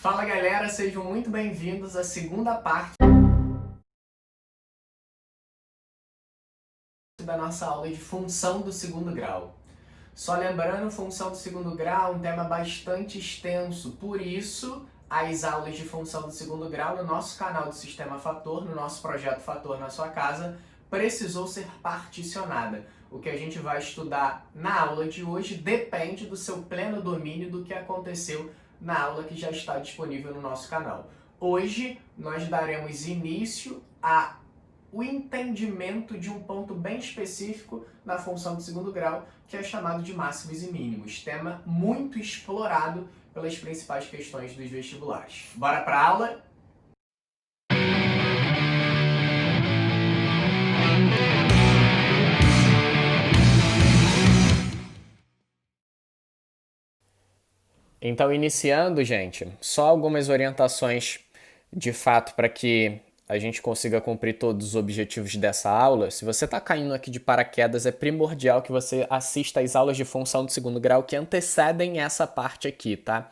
Fala galera, sejam muito bem-vindos à segunda parte da nossa aula de função do segundo grau. Só lembrando, função do segundo grau é um tema bastante extenso, por isso as aulas de função do segundo grau no nosso canal do Sistema Fator, no nosso projeto Fator na sua casa, precisou ser particionada. O que a gente vai estudar na aula de hoje depende do seu pleno domínio do que aconteceu na aula que já está disponível no nosso canal. Hoje nós daremos início ao entendimento de um ponto bem específico na função do segundo grau, que é chamado de máximos e mínimos, tema muito explorado pelas principais questões dos vestibulares. Bora para a aula? Então, iniciando, gente, só algumas orientações de fato para que a gente consiga cumprir todos os objetivos dessa aula. Se você está caindo aqui de paraquedas, é primordial que você assista às aulas de função do segundo grau que antecedem essa parte aqui, tá?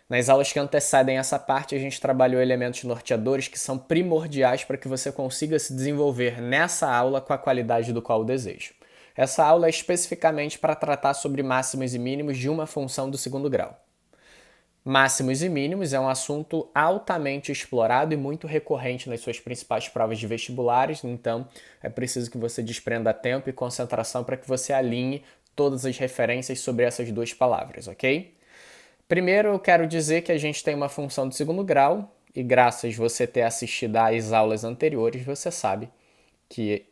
Nas aulas que antecedem essa parte, a gente trabalhou elementos norteadores que são primordiais para que você consiga se desenvolver nessa aula com a qualidade do qual deseja. Essa aula é especificamente para tratar sobre máximos e mínimos de uma função do segundo grau. Máximos e mínimos é um assunto altamente explorado e muito recorrente nas suas principais provas de vestibulares, então é preciso que você desprenda tempo e concentração para que você alinhe todas as referências sobre essas duas palavras, ok? Primeiro, eu quero dizer que a gente tem uma função de segundo grau e graças a você ter assistido às aulas anteriores, você sabe que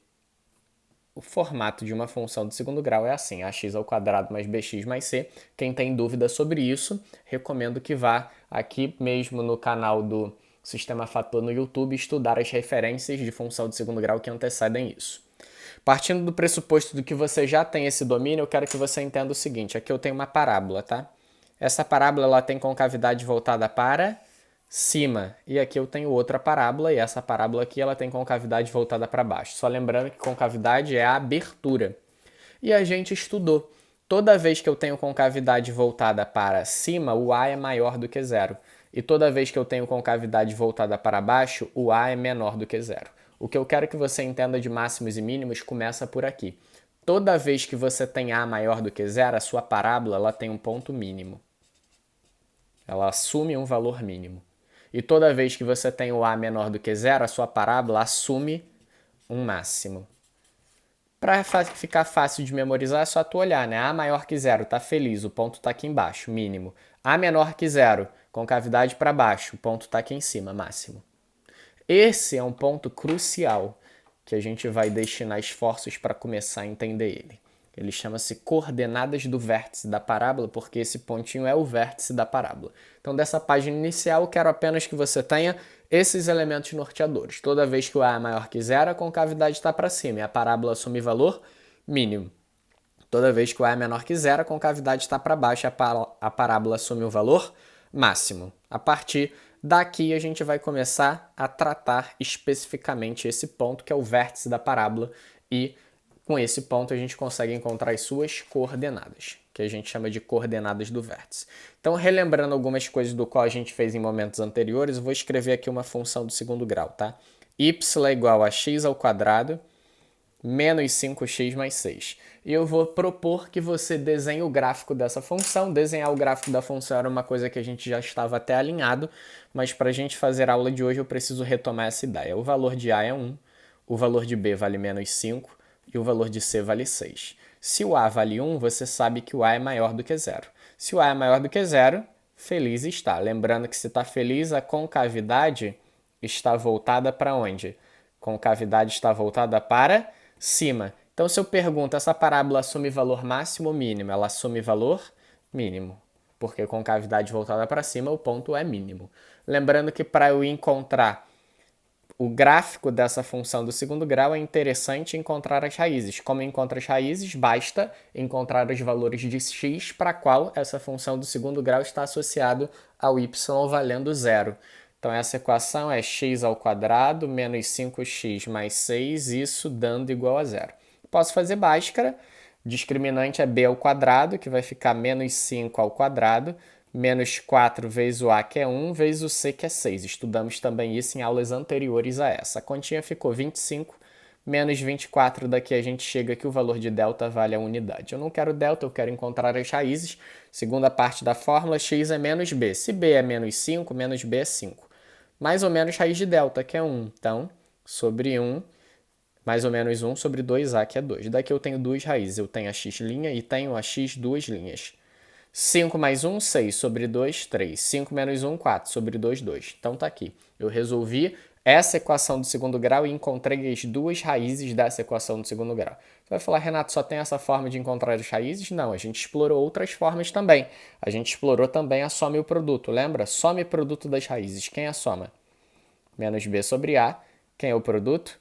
o formato de uma função de segundo grau é assim, ax ao quadrado mais bx mais c. Quem tem dúvida sobre isso, recomendo que vá aqui mesmo no canal do Sistema Fator no YouTube estudar as referências de função de segundo grau que antecedem isso. Partindo do pressuposto de que você já tem esse domínio, eu quero que você entenda o seguinte, aqui eu tenho uma parábola, tá? Essa parábola ela tem concavidade voltada para cima. E aqui eu tenho outra parábola, e essa parábola aqui ela tem concavidade voltada para baixo. Só lembrando que concavidade é a abertura. E a gente estudou. Toda vez que eu tenho concavidade voltada para cima, o A é maior do que zero. E toda vez que eu tenho concavidade voltada para baixo, o A é menor do que zero. O que eu quero que você entenda de máximos e mínimos começa por aqui. Toda vez que você tem A maior do que zero, a sua parábola ela tem um ponto mínimo. Ela assume um valor mínimo. E toda vez que você tem o A menor do que zero, a sua parábola assume um máximo. Para ficar fácil de memorizar, é só tu olhar, né? A maior que zero, tá feliz, o ponto tá aqui embaixo, mínimo. A menor que zero, concavidade para baixo, o ponto tá aqui em cima, máximo. Esse é um ponto crucial que a gente vai destinar esforços para começar a entender ele. Ele chama-se coordenadas do vértice da parábola, porque esse pontinho é o vértice da parábola. Então, dessa página inicial, eu quero apenas que você tenha esses elementos norteadores. Toda vez que o A é maior que zero, a concavidade está para cima e a parábola assume valor mínimo. Toda vez que o A é menor que zero, a concavidade está para baixo e a parábola assume o valor máximo. A partir daqui, a gente vai começar a tratar especificamente esse ponto, que é o vértice da parábola, e com esse ponto a gente consegue encontrar as suas coordenadas, que a gente chama de coordenadas do vértice. Então, relembrando algumas coisas do qual a gente fez em momentos anteriores, eu vou escrever aqui uma função do segundo grau, tá? Y é igual a x ao quadrado menos 5x mais 6. E eu vou propor que você desenhe o gráfico dessa função. Desenhar o gráfico da função era uma coisa que a gente já estava até alinhado, mas para a gente fazer a aula de hoje eu preciso retomar essa ideia. O valor de A é 1, o valor de B vale menos 5 e o valor de C vale 6. Se o A vale 1, você sabe que o A é maior do que zero. Se o A é maior do que zero, feliz está. Lembrando que se está feliz, a concavidade está voltada para onde? Concavidade está voltada para cima. Então, se eu pergunto, essa parábola assume valor máximo ou mínimo? Ela assume valor mínimo, porque com cavidade voltada para cima, o ponto é mínimo. Lembrando que para eu encontrar o gráfico dessa função do segundo grau, é interessante encontrar as raízes. Como encontra as raízes, basta encontrar os valores de x para qual essa função do segundo grau está associado ao y valendo zero. Então, essa equação é x ao quadrado menos 5x mais 6, isso dando igual a zero. Posso fazer Bhaskara, discriminante é b ao quadrado, que vai ficar menos 5 ao quadrado, menos 4 vezes o A, que é 1, vezes o C, que é 6. Estudamos também isso em aulas anteriores a essa. A continha ficou 25 menos 24, daqui a gente chega que o valor de delta vale a unidade. Eu não quero delta, eu quero encontrar as raízes. Segunda parte da fórmula, x é menos b. Se b é menos 5, menos b é 5. Mais ou menos raiz de delta, que é 1. Então, sobre 1, mais ou menos 1 sobre 2a, que é 2. Daqui eu tenho duas raízes. Eu tenho a x' e tenho a x duas linhas. 5 mais 1, 6 sobre 2, 3. 5 menos 1, 4 sobre 2, 2. Então tá aqui. Eu resolvi essa equação do segundo grau e encontrei as duas raízes dessa equação do segundo grau. Você vai falar, Renato, só tem essa forma de encontrar as raízes? Não, a gente explorou outras formas também. A gente explorou também a soma e o produto. Lembra? Soma e produto das raízes. Quem é a soma? Menos b sobre a. Quem é o produto?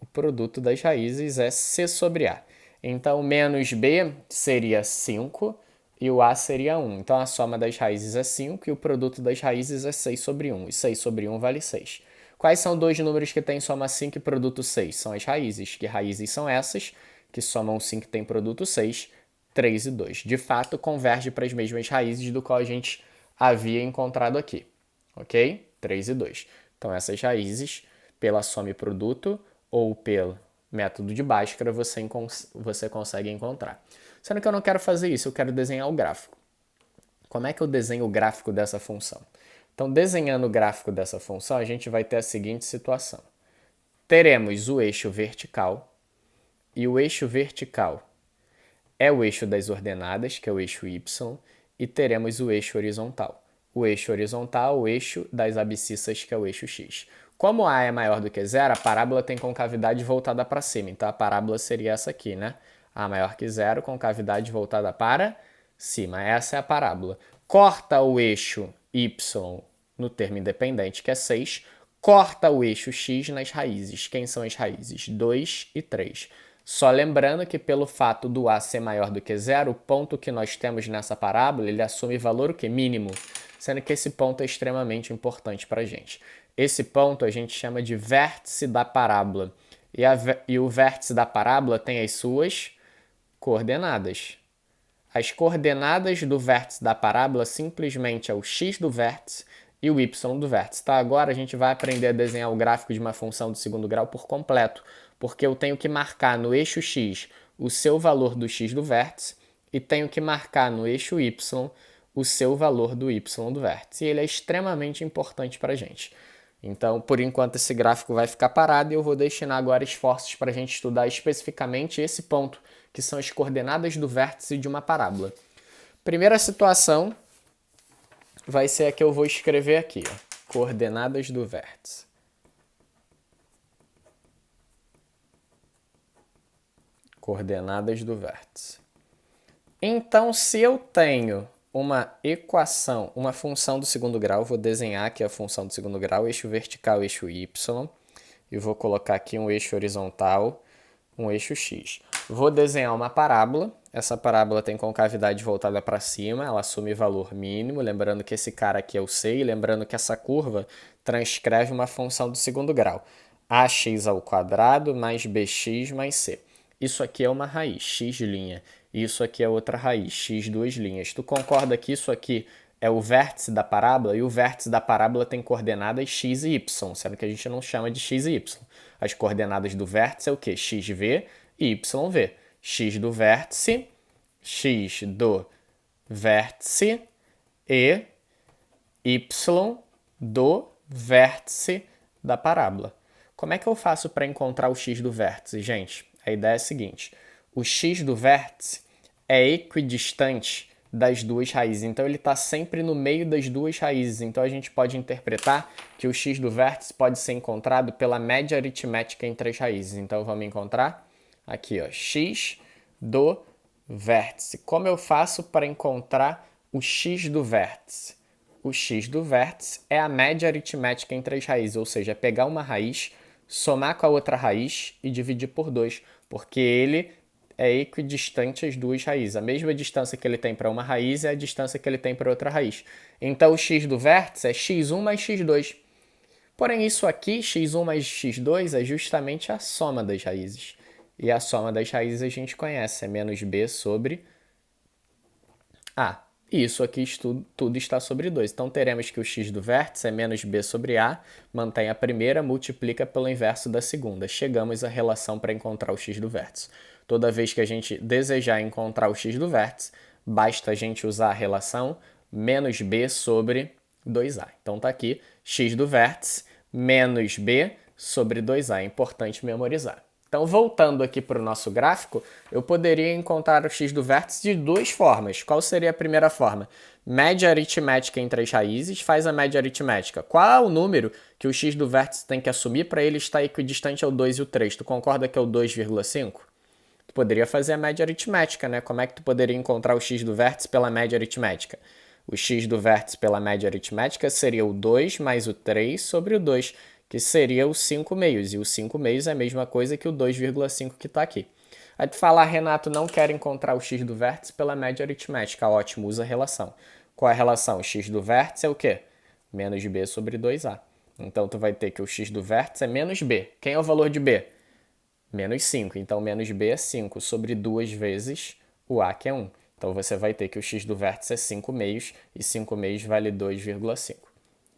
O produto das raízes é c sobre a. Então, menos b seria 5 e o a seria 1. Então, a soma das raízes é 5 e o produto das raízes é 6 sobre 1. E 6 sobre 1 vale 6. Quais são dois números que têm soma 5 e produto 6? São as raízes. Que raízes são essas? Que somam 5 e têm produto 6, 3 e 2. De fato, converge para as mesmas raízes do qual a gente havia encontrado aqui. Ok? 3 e 2. Então, essas raízes, pela soma e produto ou pelo método de Bhaskara, você consegue encontrar. Sendo que eu não quero fazer isso, eu quero desenhar o gráfico. Como é que eu desenho o gráfico dessa função? Então, desenhando o gráfico dessa função, a gente vai ter a seguinte situação. Teremos o eixo vertical, e o eixo vertical é o eixo das ordenadas, que é o eixo y, e teremos o eixo horizontal. O eixo horizontal, o eixo das abscissas, que é o eixo x. Como a é maior do que zero, a parábola tem concavidade voltada para cima. Então, a parábola seria essa aqui, né? A maior que zero, concavidade voltada para cima. Essa é a parábola. Corta o eixo y no termo independente, que é 6. Corta o eixo x nas raízes. Quem são as raízes? 2 e 3. Só lembrando que pelo fato do a ser maior do que zero, o ponto que nós temos nessa parábola, ele assume valor o quê? Mínimo. Sendo que esse ponto é extremamente importante para a gente. Esse ponto a gente chama de vértice da parábola. E o vértice da parábola tem as suas coordenadas. As coordenadas do vértice da parábola simplesmente é o x do vértice e o y do vértice. Tá? Agora a gente vai aprender a desenhar o gráfico de uma função do segundo grau por completo, porque eu tenho que marcar no eixo x o seu valor do x do vértice e tenho que marcar no eixo y o seu valor do y do vértice. E ele é extremamente importante para a gente. Então, por enquanto, esse gráfico vai ficar parado e eu vou destinar agora esforços para a gente estudar especificamente esse ponto, que são as coordenadas do vértice de uma parábola. Primeira situação vai ser a que eu vou escrever aqui, ó, coordenadas do vértice. Coordenadas do vértice. Então, se eu tenho uma equação, uma função do segundo grau, vou desenhar aqui a função do segundo grau, eixo vertical, eixo y, e vou colocar aqui um eixo horizontal, um eixo x. Vou desenhar uma parábola, essa parábola tem concavidade voltada para cima, ela assume valor mínimo, lembrando que esse cara aqui é o c, e lembrando que essa curva transcreve uma função do segundo grau, ax ao quadrado mais bx mais c. Isso aqui é uma raiz, x'. Isso aqui é outra raiz, x duas linhas. Tu concorda que isso aqui é o vértice da parábola? E o vértice da parábola tem coordenadas x e y, sendo que a gente não chama de x e y. As coordenadas do vértice é o quê? xv e yv. X do vértice e y do vértice da parábola. Como é que eu faço para encontrar o x do vértice, gente? A ideia é a seguinte, o x do vértice é equidistante das duas raízes, então ele está sempre no meio das duas raízes, então a gente pode interpretar que o x do vértice pode ser encontrado pela média aritmética entre as raízes. Então vamos encontrar aqui, ó, x do vértice. Como eu faço para encontrar o x do vértice? O x do vértice é a média aritmética entre as raízes, ou seja, é pegar uma raiz, somar com a outra raiz e dividir por 2, porque ele é equidistante às duas raízes. A mesma distância que ele tem para uma raiz é a distância que ele tem para outra raiz. Então, o x do vértice é x1 mais x2. Porém, isso aqui, x1 mais x2, é justamente a soma das raízes. E a soma das raízes a gente conhece, é menos b sobre a. e isso aqui tudo está sobre 2. Então, teremos que o x do vértice é menos b sobre a, mantém a primeira, multiplica pelo inverso da segunda. Chegamos à relação para encontrar o x do vértice. Toda vez que a gente desejar encontrar o x do vértice, basta a gente usar a relação menos b sobre 2a. Então, está aqui x do vértice menos b sobre 2a. É importante memorizar. Então, voltando aqui para o nosso gráfico, eu poderia encontrar o x do vértice de duas formas. Qual seria a primeira forma? Média aritmética em 3 raízes, faz a média aritmética. Qual é o número que o x do vértice tem que assumir para ele estar equidistante ao 2 e o 3? Tu concorda que é o 2,5? Tu poderia fazer a média aritmética, né? Como é que tu poderia encontrar o x do vértice pela média aritmética? O x do vértice pela média aritmética seria o 2 mais o 3 sobre o 2, que seria o 5 meios. E o 5 meios é a mesma coisa que o 2,5 que está aqui. Aí tu fala, Renato, não quero encontrar o x do vértice pela média aritmética. Ótimo, usa a relação. Qual é a relação? O x do vértice é o quê? Menos b sobre 2a. Então, tu vai ter que o x do vértice é menos b. Quem é o valor de b? Menos 5. Então, menos b é 5 sobre 2 vezes o a, que é 1. Então, você vai ter que o x do vértice é 5 meios, e 5 meios vale 2,5.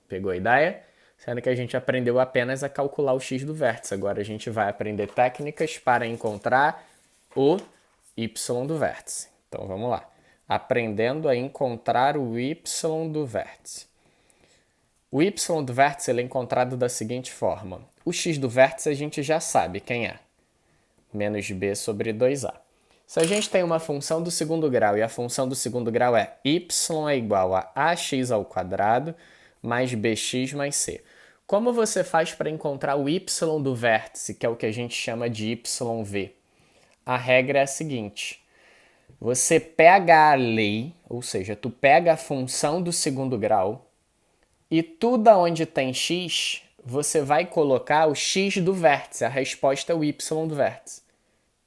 Pegou a ideia? Sendo que a gente aprendeu apenas a calcular o x do vértice. Agora a gente vai aprender técnicas para encontrar o y do vértice. Então, vamos lá. Aprendendo a encontrar o y do vértice. O y do vértice ele é encontrado da seguinte forma. O x do vértice a gente já sabe quem é. Menos b sobre 2a. Se a gente tem uma função do segundo grau e a função do segundo grau é y é igual a ax ao quadrado mais bx mais c. Como você faz para encontrar o y do vértice, que é o que a gente chama de yv? A regra é a seguinte. Você pega a lei, ou seja, tu pega a função do segundo grau e tudo onde tem x, você vai colocar o x do vértice. A resposta é o y do vértice.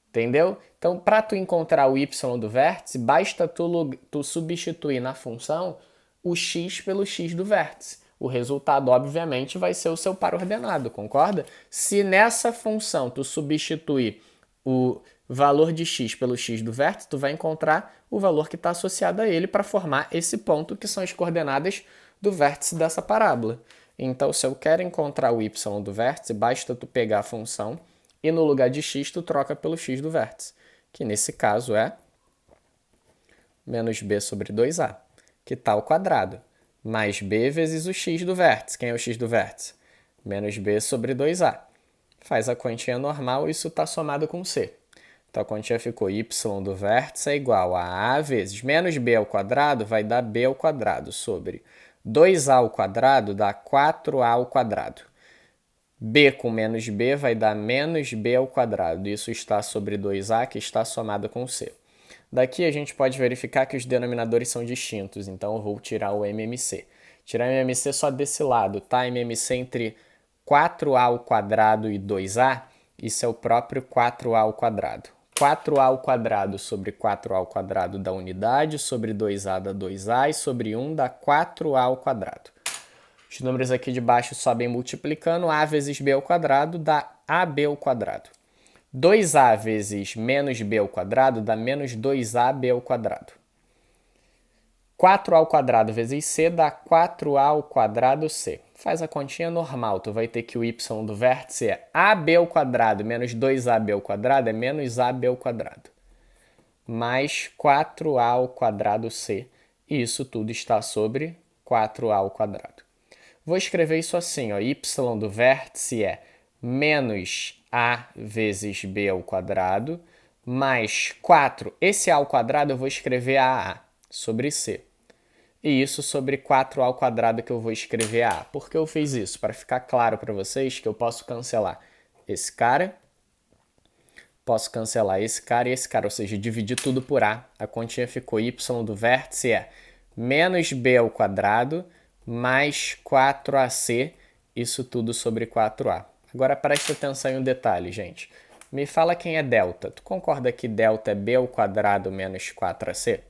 Entendeu? Então, para tu encontrar o y do vértice, basta tu substituir na função o x pelo x do vértice. O resultado, obviamente, vai ser o seu par ordenado, concorda? Se nessa função tu substituir o valor de x pelo x do vértice, tu vai encontrar o valor que está associado a ele para formar esse ponto, que são as coordenadas do vértice dessa parábola. Então, se eu quero encontrar o y do vértice, basta tu pegar a função e no lugar de x, tu troca pelo x do vértice, que nesse caso é menos b sobre 2a, que está ao quadrado, mais b vezes o x do vértice. Quem é o x do vértice? Menos b sobre 2a. Faz a continha normal e isso está somado com c. Então, a continha ficou y do vértice é igual a a vezes menos b ao quadrado vai dar b ao quadrado sobre 2a ao quadrado dá 4a ao quadrado. B com menos b vai dar menos b ao quadrado. Isso está sobre 2a, que está somado com c. Daqui a gente pode verificar que os denominadores são distintos, então eu vou tirar o MMC. Tirar o MMC só desse lado, tá? MMC entre 4a ao quadrado e 2a, isso é o próprio 4a ao quadrado. 4a ao quadrado sobre 4a ao quadrado dá unidade, sobre 2a dá 2a e sobre 1 dá 4a ao quadrado. Os números aqui de baixo sobem multiplicando, a vezes b ao quadrado dá ab ao quadrado. 2a vezes menos b ao quadrado dá menos 2ab ao quadrado. 4a ao quadrado vezes c dá 4a ao quadrado c. Faz a continha normal, tu vai ter que o y do vértice é ab ao quadrado menos 2ab ao quadrado é menos ab ao quadrado. Mais 4a ao quadrado c. E isso tudo está sobre 4a ao quadrado. Vou escrever isso assim, ó, y do vértice é menos a vezes b ao quadrado, mais 4. Esse a ao quadrado eu vou escrever a sobre c. E isso sobre 4a ao quadrado que eu vou escrever a. Por que eu fiz isso? Para ficar claro para vocês que eu posso cancelar esse cara, posso cancelar esse cara e esse cara, ou seja, dividir tudo por a. A continha ficou y do vértice é menos b ao quadrado mais 4ac, isso tudo sobre 4a. Agora preste atenção em um detalhe, gente. Me fala quem é delta. Tu concorda que delta é b ao quadrado menos 4ac?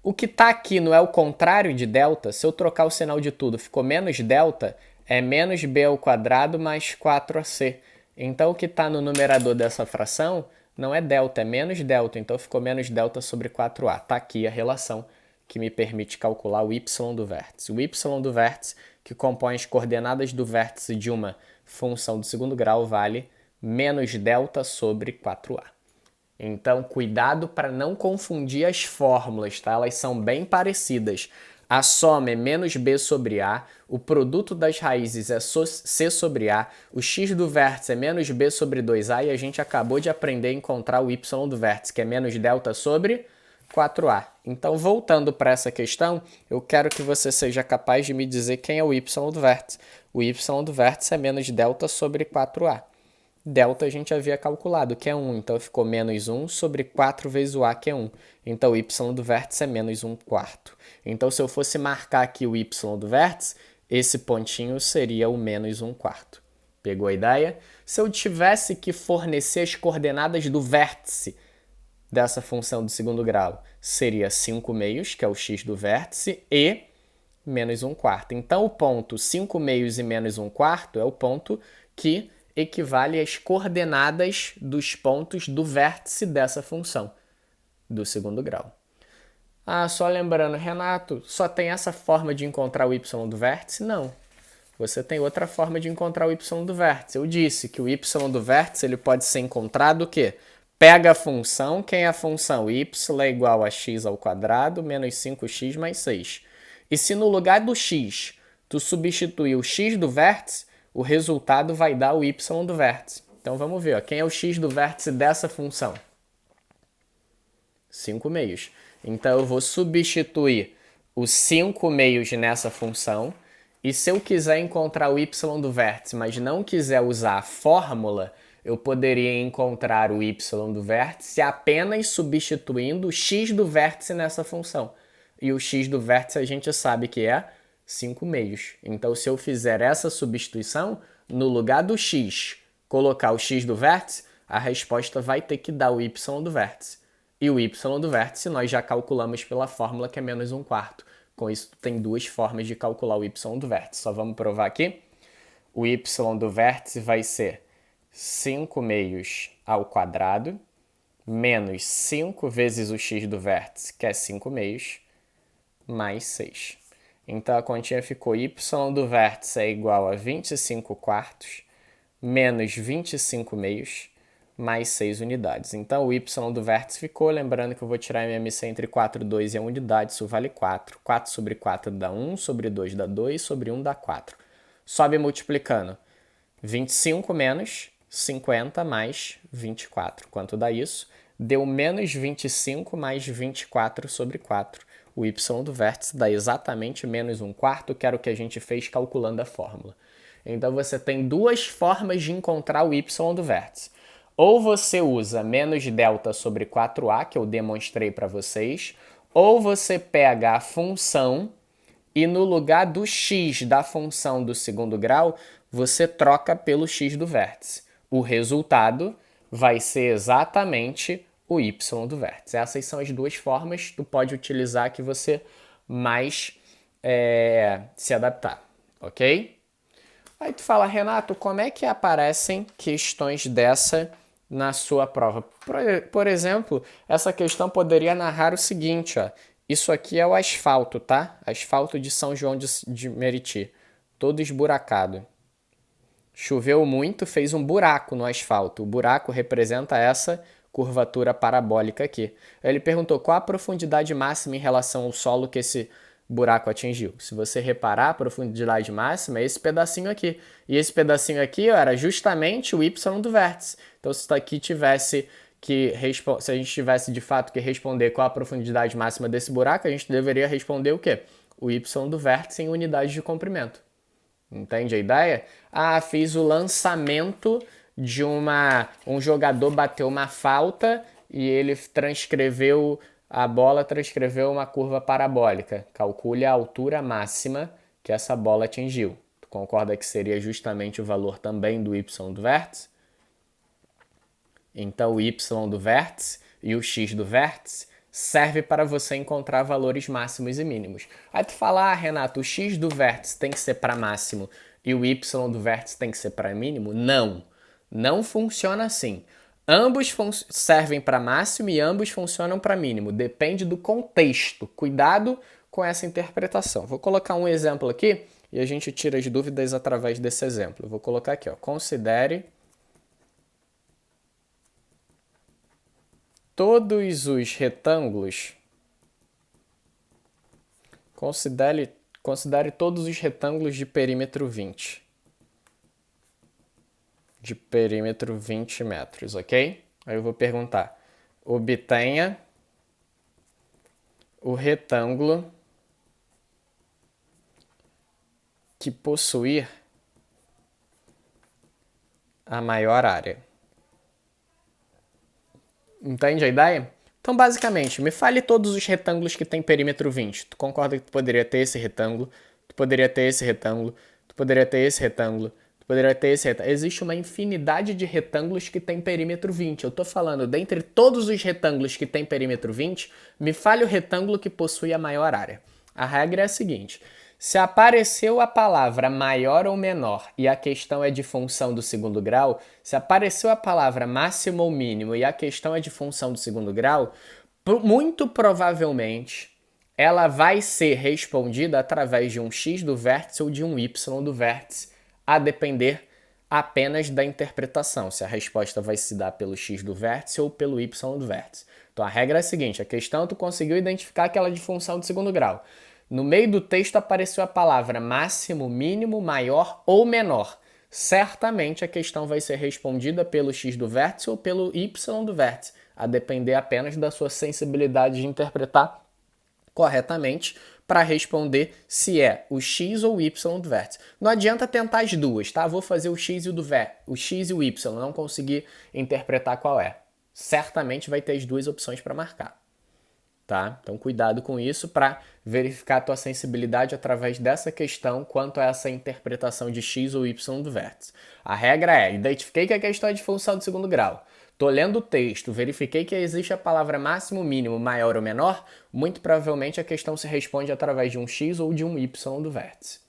O que está aqui não é o contrário de delta? Se eu trocar o sinal de tudo, ficou menos delta, é menos b ao quadrado mais 4ac. Então, o que está no numerador dessa fração não é delta, é menos delta. Então, ficou menos delta sobre 4a. Está aqui a relação que me permite calcular o y do vértice. O y do vértice, que compõe as coordenadas do vértice de uma função do segundo grau, vale menos delta sobre 4a. Então, cuidado para não confundir as fórmulas, tá? Elas são bem parecidas. A soma é menos b sobre a, o produto das raízes é c sobre a, o x do vértice é menos b sobre 2a e a gente acabou de aprender a encontrar o y do vértice, que é menos delta sobre 4a. Então, voltando para essa questão, eu quero que você seja capaz de me dizer quem é o y do vértice. O y do vértice é menos delta sobre 4a. Delta a gente havia calculado, que é 1, então ficou menos 1 sobre 4 vezes o a, que é 1. Então, o y do vértice é menos 1 quarto. Então, se eu fosse marcar aqui o y do vértice, esse pontinho seria o menos 1 quarto. Pegou a ideia? Se eu tivesse que fornecer as coordenadas do vértice dessa função do segundo grau, seria 5 meios, que é o x do vértice, e menos 1 quarto. Então, o ponto 5 meios e menos 1 quarto é o ponto que equivale às coordenadas dos pontos do vértice dessa função do segundo grau. Ah, só lembrando, Renato, só tem essa forma de encontrar o y do vértice? Não. Você tem outra forma de encontrar o y do vértice. Eu disse que o y do vértice ele pode ser encontrado o quê? Pega a função, quem é a função? Y é igual a x ao quadrado menos 5x mais 6. E se no lugar do x tu substituir o x do vértice, o resultado vai dar o y do vértice. Então vamos ver, ó, quem é o x do vértice dessa função? 5 meios. Então eu vou substituir os 5 meios nessa função. E se eu quiser encontrar o y do vértice, mas não quiser usar a fórmula, eu poderia encontrar o y do vértice apenas substituindo o x do vértice nessa função. E o x do vértice a gente sabe que é 5 meios. Então, se eu fizer essa substituição, no lugar do x, colocar o x do vértice, a resposta vai ter que dar o y do vértice. E o y do vértice nós já calculamos pela fórmula que é menos 1 quarto. Com isso, tem duas formas de calcular o y do vértice. Só vamos provar aqui. O y do vértice vai ser 5 meios ao quadrado, menos 5 vezes o x do vértice, que é 5 meios, mais 6. Então, a continha ficou y do vértice é igual a 25 quartos, menos 25 meios, mais 6 unidades. Então, o y do vértice ficou, lembrando que eu vou tirar MMC entre 4 e 2 e a unidade, isso vale 4. 4 sobre 4 dá 1, sobre 2 dá 2, sobre 1 dá 4. Sobe multiplicando. 25 menos 50 mais 24. Quanto dá isso? Deu menos 25 mais 24 sobre 4. O y do vértice dá exatamente menos 1 quarto, que era o que a gente fez calculando a fórmula. Então, você tem duas formas de encontrar o y do vértice. Ou você usa menos delta sobre 4a, que eu demonstrei para vocês, ou você pega a função e no lugar do x da função do segundo grau, você troca pelo x do vértice. O resultado vai ser exatamente o y do vértice. Essas são as duas formas que tu pode utilizar que você mais se adaptar, ok? Aí tu fala, Renato, como é que aparecem questões dessa na sua prova? Por exemplo, essa questão poderia narrar o seguinte, ó. Isso aqui é o asfalto, tá? Asfalto de São João de Meriti, todo esburacado. Choveu muito, fez um buraco no asfalto. O buraco representa essa curvatura parabólica aqui. Ele perguntou qual a profundidade máxima em relação ao solo que esse buraco atingiu. Se você reparar, a profundidade máxima é esse pedacinho aqui. E esse pedacinho aqui ó, era justamente o y do vértice. Então, se isso aqui tivesse se a gente tivesse de fato que responder qual a profundidade máxima desse buraco, a gente deveria responder o quê? O y do vértice em unidade de comprimento. Entende a ideia? Ah, fiz o lançamento de um jogador bateu uma falta e ele a bola transcreveu uma curva parabólica. Calcule a altura máxima que essa bola atingiu. Tu concorda que seria justamente o valor também do y do vértice? Então, o y do vértice e o x do vértice serve para você encontrar valores máximos e mínimos. Aí tu fala, Renato, o x do vértice tem que ser para máximo e o y do vértice tem que ser para mínimo? Não, não funciona assim. Ambos servem para máximo e ambos funcionam para mínimo. Depende do contexto. Cuidado com essa interpretação. Vou colocar um exemplo aqui e a gente tira as dúvidas através desse exemplo. Vou colocar aqui, ó. Considere todos os retângulos. Considere todos os retângulos de perímetro 20. De perímetro 20 metros, ok? Aí eu vou perguntar. Obtenha o retângulo que possuir a maior área. Entende a ideia? Então, basicamente, me fale todos os retângulos que tem perímetro 20. Tu concorda que tu poderia ter esse retângulo, tu poderia ter esse retângulo, tu poderia ter esse retângulo, tu poderia ter esse retângulo. Existe uma infinidade de retângulos que tem perímetro 20. Eu estou falando, dentre todos os retângulos que tem perímetro 20, me fale o retângulo que possui a maior área. A regra é a seguinte: se apareceu a palavra maior ou menor e a questão é de função do segundo grau, se apareceu a palavra máximo ou mínimo e a questão é de função do segundo grau, muito provavelmente ela vai ser respondida através de um x do vértice ou de um y do vértice, a depender apenas da interpretação, se a resposta vai se dar pelo x do vértice ou pelo y do vértice. Então a regra é a seguinte: a questão tu conseguiu identificar aquela de função do segundo grau. No meio do texto apareceu a palavra máximo, mínimo, maior ou menor. Certamente a questão vai ser respondida pelo x do vértice ou pelo y do vértice, a depender apenas da sua sensibilidade de interpretar corretamente para responder se é o x ou o y do vértice. Não adianta tentar as duas, tá? Vou fazer o x e o x e o y, não conseguir interpretar qual é. Certamente vai ter as duas opções para marcar. Tá? Então, cuidado com isso para verificar a tua sensibilidade através dessa questão quanto a essa interpretação de x ou y do vértice. A regra é: identifiquei que a questão é de função de segundo grau. Estou lendo o texto, verifiquei que existe a palavra máximo, mínimo, maior ou menor. Muito provavelmente a questão se responde através de um x ou de um y do vértice.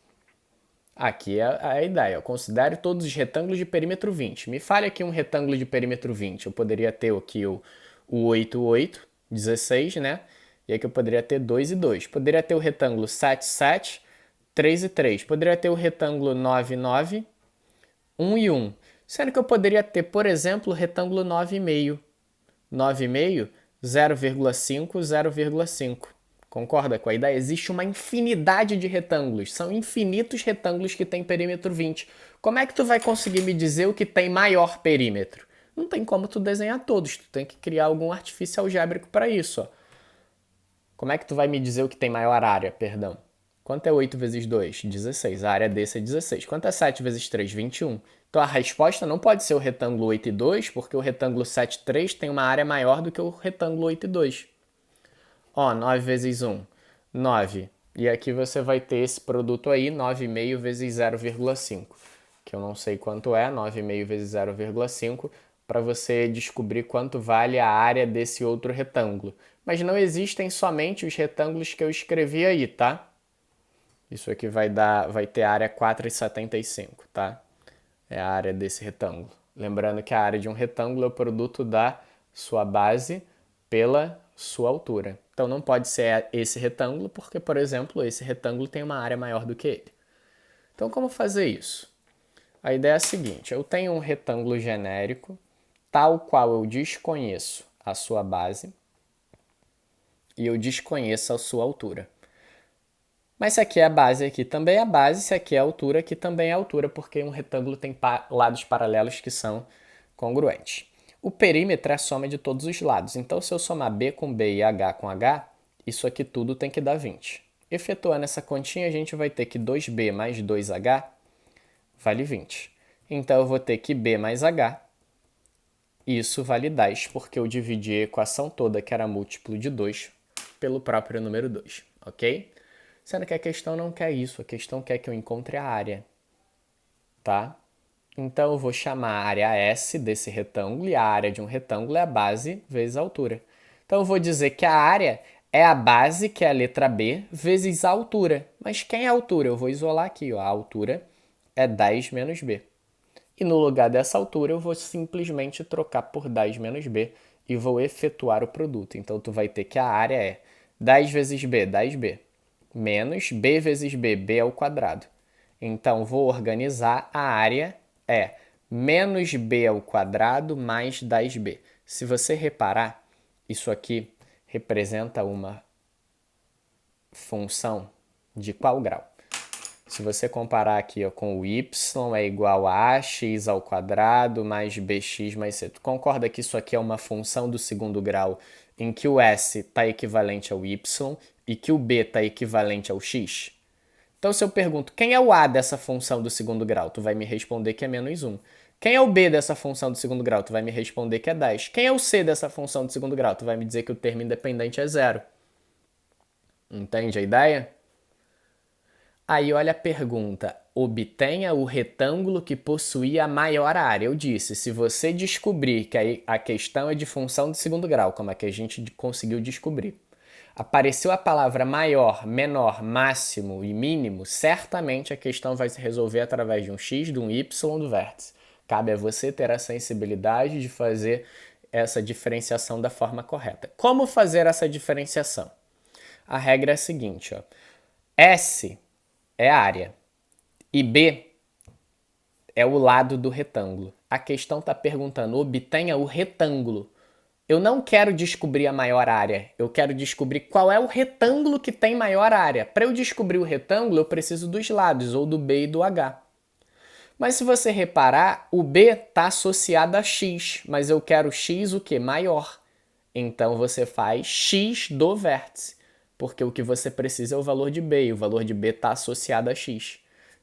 Aqui é a ideia. Considere todos os retângulos de perímetro 20. Me fale aqui um retângulo de perímetro 20. Eu poderia ter aqui o 8, 8, 16, né? E aqui eu poderia ter 2 e 2. Poderia ter o retângulo 7, 7, 3 e 3. Poderia ter o retângulo 9, 9, 1 e 1. Sendo que eu poderia ter, por exemplo, o retângulo 9,5. 9,5, 0,5, 0,5. Concorda com a ideia? Existe uma infinidade de retângulos. São infinitos retângulos que têm perímetro 20. Como é que tu vai conseguir me dizer o que tem maior perímetro? Não tem como tu desenhar todos. Tu tem que criar algum artifício algébrico para isso. Ó. Como é que tu vai me dizer o que tem maior área? Perdão. Quanto é 8 vezes 2? 16. A área desse é 16. Quanto é 7 vezes 3? 21. Então a resposta não pode ser o retângulo 8 e 2, porque o retângulo 7 e 3 tem uma área maior do que o retângulo 8 e 2. Ó, 9 vezes 1, 9. E aqui você vai ter esse produto aí, 9,5 vezes 0,5. Que eu não sei quanto é, 9,5 vezes 0,5, para você descobrir quanto vale a área desse outro retângulo. Mas não existem somente os retângulos que eu escrevi aí, tá? Isso aqui vai ter área 4,75, tá? É a área desse retângulo. Lembrando que a área de um retângulo é o produto da sua base pela sua altura. Então não pode ser esse retângulo, porque, por exemplo, esse retângulo tem uma área maior do que ele. Então como fazer isso? A ideia é a seguinte: eu tenho um retângulo genérico, tal qual eu desconheço a sua base e eu desconheço a sua altura. Mas se aqui é a base, aqui também é a base, se aqui é a altura, aqui também é a altura, porque um retângulo tem lados paralelos que são congruentes. O perímetro é a soma de todos os lados, então se eu somar B com B e H com H, isso aqui tudo tem que dar 20. Efetuando essa continha, a gente vai ter que 2B mais 2H vale 20. Então eu vou ter que B mais H, isso vale 10, porque eu dividi a equação toda, que era múltiplo de 2, pelo próprio número 2, ok? Sendo que a questão não quer isso, a questão quer que eu encontre a área, tá? Então eu vou chamar a área S desse retângulo, e a área de um retângulo é a base vezes a altura. Então eu vou dizer que a área é a base, que é a letra B, vezes a altura. Mas quem é a altura? Eu vou isolar aqui, ó. A altura é 10 menos B. E no lugar dessa altura eu vou simplesmente trocar por 10 menos b e vou efetuar o produto. Então tu vai ter que a área é 10 vezes b, 10b, menos b vezes b, b ao quadrado. Então vou organizar, a área é menos b ao quadrado mais 10b. Se você reparar, isso aqui representa uma função de qual grau? Se você comparar aqui ó, com o y é igual a ax ao quadrado mais bx mais c. Tu concorda que isso aqui é uma função do segundo grau em que o s está equivalente ao y e que o b está equivalente ao x? Então se eu pergunto quem é o a dessa função do segundo grau, tu vai me responder que é menos 1. Quem é o b dessa função do segundo grau? Tu vai me responder que é 10. Quem é o c dessa função do segundo grau? Tu vai me dizer que o termo independente é 0. Entende a ideia? Aí olha a pergunta, obtenha o retângulo que possuía a maior área. Eu disse, se você descobrir que a questão é de função de segundo grau, como é que a gente conseguiu descobrir, apareceu a palavra maior, menor, máximo e mínimo, certamente a questão vai se resolver através de um x, de um y, do vértice. Cabe a você ter a sensibilidade de fazer essa diferenciação da forma correta. Como fazer essa diferenciação? A regra é a seguinte, ó. S é a área e B é o lado do retângulo. A questão está perguntando, obtenha o retângulo. Eu não quero descobrir a maior área, eu quero descobrir qual é o retângulo que tem maior área. Para eu descobrir o retângulo, eu preciso dos lados, ou do B e do H. Mas se você reparar, o B está associado a x, mas eu quero x o quê? Maior. Então você faz x do vértice, porque o que você precisa é o valor de B, e o valor de B está associado a x.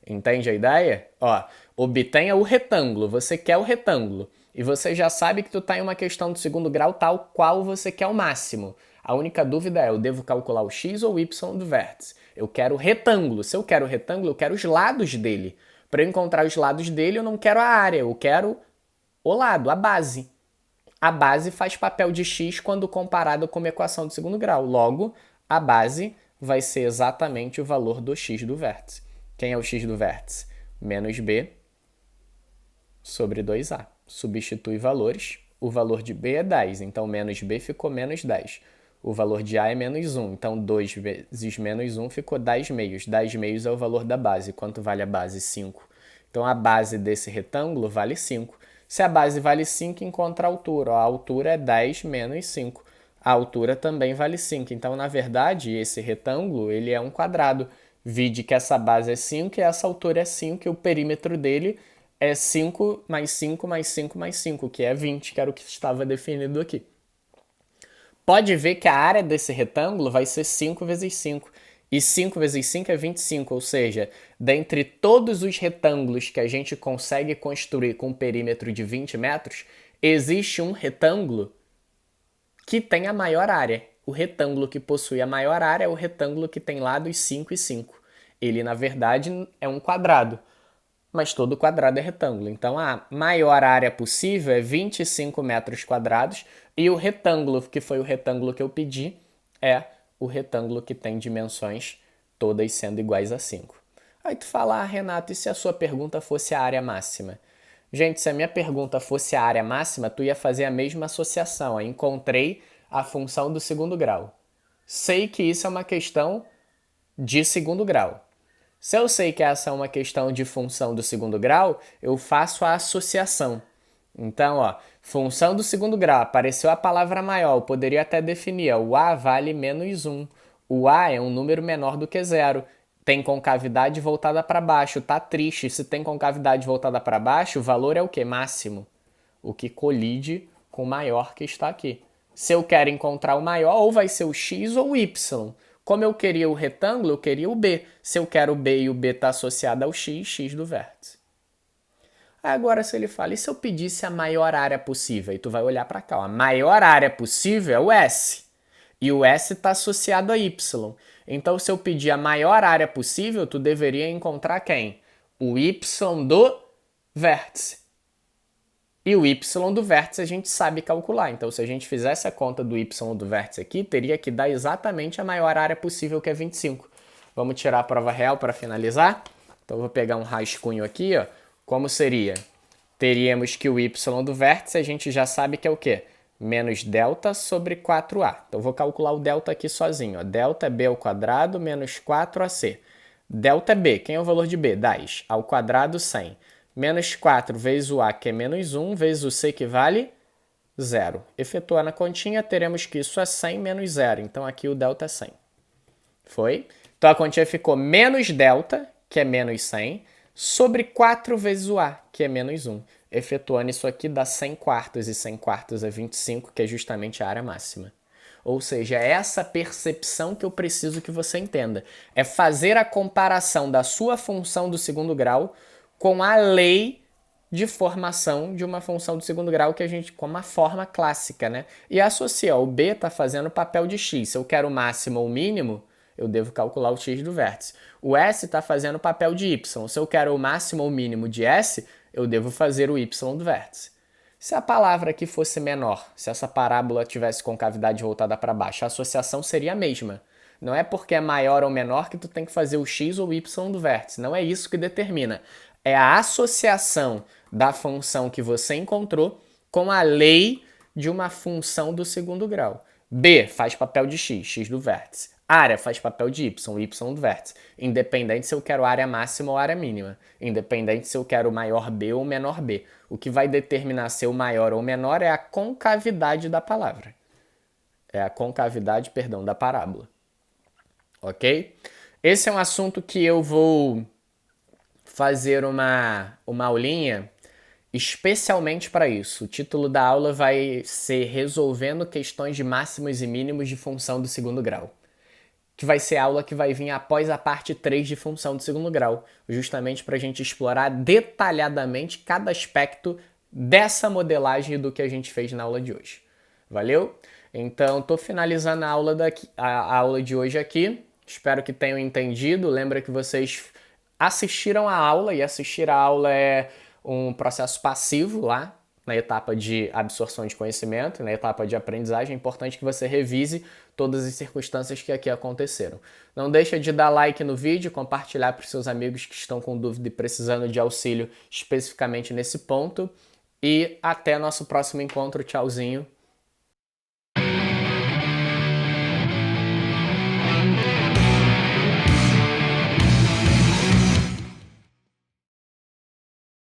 Entende a ideia? Ó, obtenha o retângulo, você quer o retângulo. E você já sabe que tu está em uma questão do segundo grau tal qual você quer o máximo. A única dúvida é, eu devo calcular o x ou o y do vértice? Eu quero o retângulo. Se eu quero o retângulo, eu quero os lados dele. Para eu encontrar os lados dele, eu não quero a área, eu quero o lado, a base. A base faz papel de x quando comparado com uma equação de segundo grau. Logo, a base vai ser exatamente o valor do x do vértice. Quem é o x do vértice? Menos b sobre 2a. Substitui valores. O valor de b é 10, então menos b ficou menos 10. O valor de a é menos 1, então 2 vezes menos 1 ficou 10 meios. 10 meios é o valor da base. Quanto vale a base? 5. Então a base desse retângulo vale 5. Se a base vale 5, encontra a altura. A altura é 10 menos 5. A altura também vale 5. Então, na verdade, esse retângulo ele é um quadrado. Vide que essa base é 5 e essa altura é 5 e o perímetro dele é 5 mais 5 mais 5 mais 5, que é 20, que era o que estava definido aqui. Pode ver que a área desse retângulo vai ser 5 vezes 5. E 5 vezes 5 é 25, ou seja, dentre todos os retângulos que a gente consegue construir com um perímetro de 20 metros, existe um retângulo que tem a maior área. O retângulo que possui a maior área é o retângulo que tem lados 5 e 5. Ele, na verdade, é um quadrado, mas todo quadrado é retângulo. Então, a maior área possível é 25 metros quadrados e o retângulo, que foi o retângulo que eu pedi, é o retângulo que tem dimensões todas sendo iguais a 5. Aí tu fala, Renato, e se a sua pergunta fosse a área máxima? Gente, se a minha pergunta fosse a área máxima, tu ia fazer a mesma associação. Eu encontrei a função do segundo grau. Sei que isso é uma questão de segundo grau. Se eu sei que essa é uma questão de função do segundo grau, eu faço a associação. Então, ó, função do segundo grau, apareceu a palavra maior, eu poderia até definir, ó, o a vale menos 1. O a é um número menor do que 0. Tem concavidade voltada para baixo, tá triste. Se tem concavidade voltada para baixo, o valor é o que? Máximo. O que colide com o maior que está aqui. Se eu quero encontrar o maior, ou vai ser o x ou o y. Como eu queria o retângulo, eu queria o b. Se eu quero o b e o b está associado ao x, x do vértice. Agora se ele fala, e se eu pedisse a maior área possível? E tu vai olhar para cá, ó. A maior área possível é o S. E o S está associado a Y. Então, se eu pedir a maior área possível, tu deveria encontrar quem? O Y do vértice. E o Y do vértice a gente sabe calcular. Então, se a gente fizesse a conta do Y do vértice aqui, teria que dar exatamente a maior área possível, que é 25. Vamos tirar a prova real para finalizar? Então, eu vou pegar um rascunho aqui, ó. Como seria? Teríamos que o y do vértice a gente já sabe que é o quê? Menos delta sobre 4a. Então, eu vou calcular o delta aqui sozinho. Ó. Delta é b ao quadrado menos 4ac. Delta é b. Quem é o valor de b? 10. Ao quadrado, 100. Menos 4 vezes o a, que é menos 1, vezes o c, que vale 0. Efetuando a continha, teremos que isso é 100 menos 0. Então, aqui o delta é 100. Foi? Então, a continha ficou menos delta, que é menos 100, sobre 4 vezes o a, que é menos 1. Efetuando isso aqui dá 100 quartos, e 100 quartos é 25, que é justamente a área máxima. Ou seja, é essa percepção que eu preciso que você entenda. É fazer a comparação da sua função do segundo grau com a lei de formação de uma função do segundo grau que a gente, com uma forma clássica, né? E associar, o b está fazendo o papel de x. Se eu quero o máximo ou o mínimo, eu devo calcular o x do vértice. O s está fazendo o papel de y. Se eu quero o máximo ou o mínimo de s, eu devo fazer o y do vértice. Se a palavra aqui fosse menor, se essa parábola tivesse concavidade voltada para baixo, a associação seria a mesma. Não é porque é maior ou menor que tu tem que fazer o x ou o y do vértice. Não é isso que determina. É a associação da função que você encontrou com a lei de uma função do segundo grau. B faz papel de x, x do vértice. Área faz papel de y, y do vértice. Independente se eu quero área máxima ou área mínima. Independente se eu quero maior b ou menor b. O que vai determinar se o maior ou menor é a concavidade da palavra. É a concavidade, perdão, da parábola. Ok? Esse é um assunto que eu vou fazer uma aulinha especialmente para isso. O título da aula vai ser Resolvendo questões de máximos e mínimos de função do segundo grau, que vai ser a aula que vai vir após a parte 3 de função do segundo grau, justamente para a gente explorar detalhadamente cada aspecto dessa modelagem do que a gente fez na aula de hoje. Valeu? Então, estou finalizando a aula de hoje aqui. Espero que tenham entendido. Lembra que vocês assistiram a aula, e assistir a aula é um processo passivo lá, na etapa de absorção de conhecimento, na etapa de aprendizagem. É importante que você revise todas as circunstâncias que aqui aconteceram. Não deixa de dar like no vídeo, compartilhar para os seus amigos que estão com dúvida e precisando de auxílio especificamente nesse ponto. E até nosso próximo encontro. Tchauzinho.